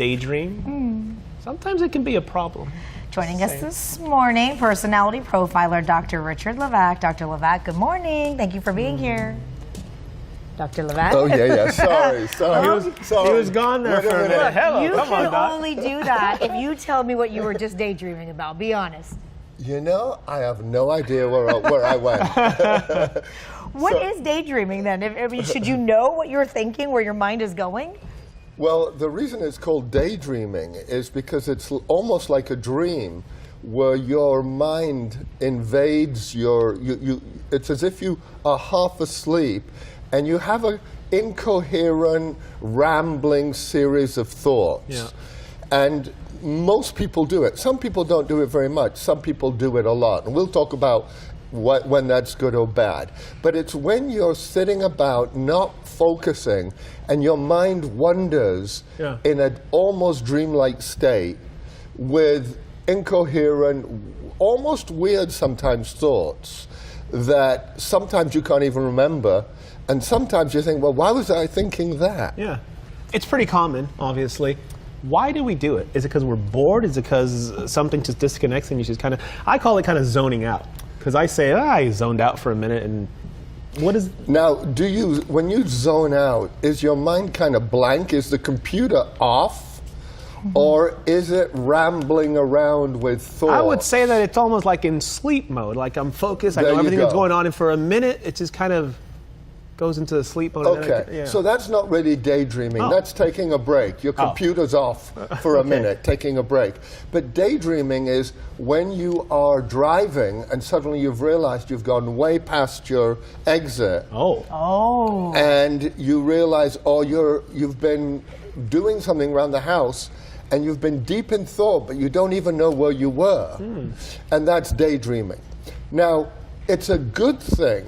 daydream, sometimes it can be a problem. Joining us this morning, personality profiler Dr. Richard Levak. Dr. Levak, good morning. Thank you for being here. Dr. Levak? Oh, yeah. Sorry. He was gone there for a minute. Look, Hello, you come on, can Doc. only do that if you tell me what you were just daydreaming about. Be honest. You know, I have no idea where I went. What is daydreaming then? I mean, should you know what you're thinking, where your mind is going? Well, the reason it's called daydreaming is because it's almost like a dream where your mind invades it's as if you are half asleep and you have an incoherent, rambling series of thoughts. Yeah. And most people do it. Some people don't do it very much. Some people do it a lot. And we'll talk about when that's good or bad. But it's when you're sitting about not focusing and your mind wanders in an almost dreamlike state with incoherent, almost weird sometimes thoughts that sometimes you can't even remember. And sometimes you think, well, why was I thinking that? Yeah. It's pretty common, obviously. Why do we do it? Is it because we're bored? Is it because something just disconnects and you just kind of, I call it kind of zoning out. Because I say, I zoned out for a minute, and what is... Now, when you zone out, is your mind kind of blank? Is the computer off? Or is it rambling around with thoughts? I would say that it's almost like in sleep mode. Like I'm focused, I know everything that's going on, and for a minute, it just kind of goes into the sleep mode. Okay, so that's not really daydreaming. That's taking a break. Your computer's off for a minute, taking a break. But daydreaming is when you are driving and suddenly you've realized you've gone way past your exit. And you realize, you've been doing something around the house and you've been deep in thought, but you don't even know where you were. And that's daydreaming. Now, it's a good thing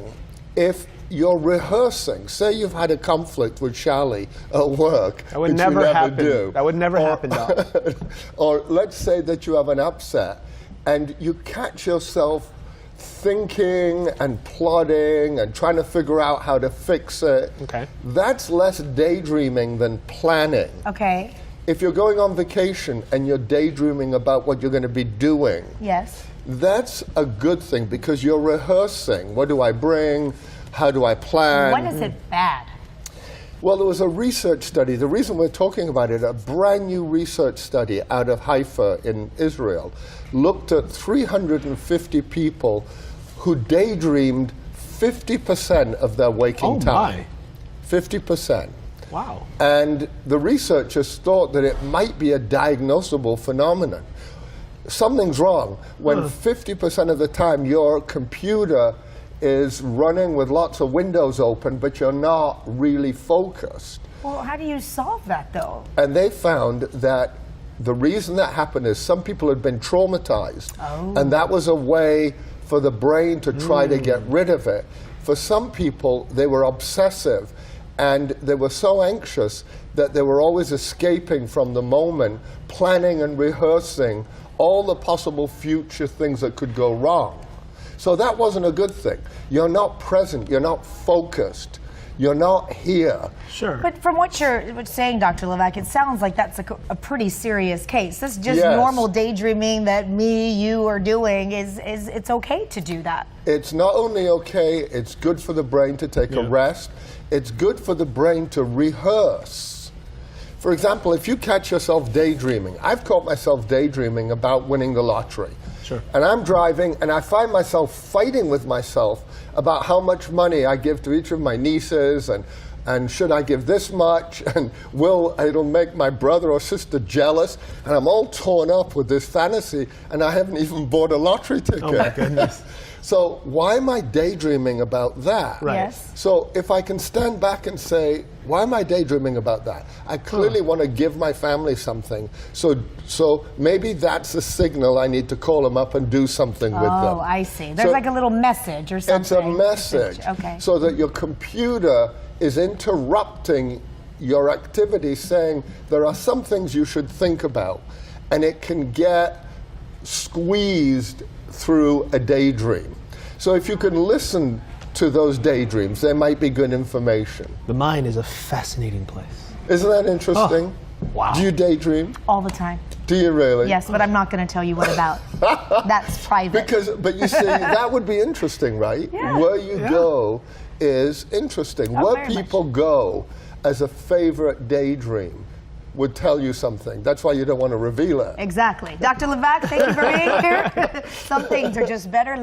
if you're rehearsing. Say you've had a conflict with Shally at work. That would never happen. That would never happen, Doc. Or let's say that you have an upset and you catch yourself thinking and plotting and trying to figure out how to fix it. Okay. That's less daydreaming than planning. Okay. If you're going on vacation and you're daydreaming about what you're going to be doing, that's a good thing because you're rehearsing. What do I bring? How do I plan? When is it bad? Well, there was a research study. The reason we're talking about it, a brand new research study out of Haifa in Israel, looked at 350 people who daydreamed 50% of their waking time. 50%. Wow. And the researchers thought that it might be a diagnosable phenomenon. Something's wrong when 50% of the time your computer is running with lots of windows open, but you're not really focused. Well, how do you solve that, though? And they found that the reason that happened is some people had been traumatized, and that was a way for the brain to try to get rid of it. For some people, they were obsessive, and they were so anxious that they were always escaping from the moment, planning and rehearsing all the possible future things that could go wrong. So that wasn't a good thing. You're not present, you're not focused, you're not here. Sure. But from what you're saying, Dr. Levak, it sounds like that's a pretty serious case. This is just normal daydreaming that you are doing. It's okay to do that. It's not only okay, it's good for the brain to take a rest. It's good for the brain to rehearse. For example, if you catch yourself daydreaming, I've caught myself daydreaming about winning the lottery. Sure. And I'm driving and I find myself fighting with myself about how much money I give to each of my nieces and should I give this much and it'll make my brother or sister jealous, and I'm all torn up with this fantasy and I haven't even bought a lottery ticket. Oh my goodness. So why am I daydreaming about that? Right. Yes. So if I can stand back and say, why am I daydreaming about that? I clearly want to give my family something. So maybe that's a signal I need to call them up and do something with them. Oh, I see. There's like a little message or something. It's a message. Okay. So that your computer is interrupting your activity, saying there are some things you should think about. And it can get squeezed through a daydream. So if you can listen to those daydreams, there might be good information. The mind is a fascinating place. Isn't that interesting? Wow. Do you daydream? All the time. Do you really? Yes, but I'm not going to tell you what about. That's private. But you see, that would be interesting, right? Yeah. Where you go is interesting. Oh, Where very people go as a favorite daydream would tell you something. That's why you don't want to reveal it. Exactly. Dr. Levak, thank you for being here. Some things are just better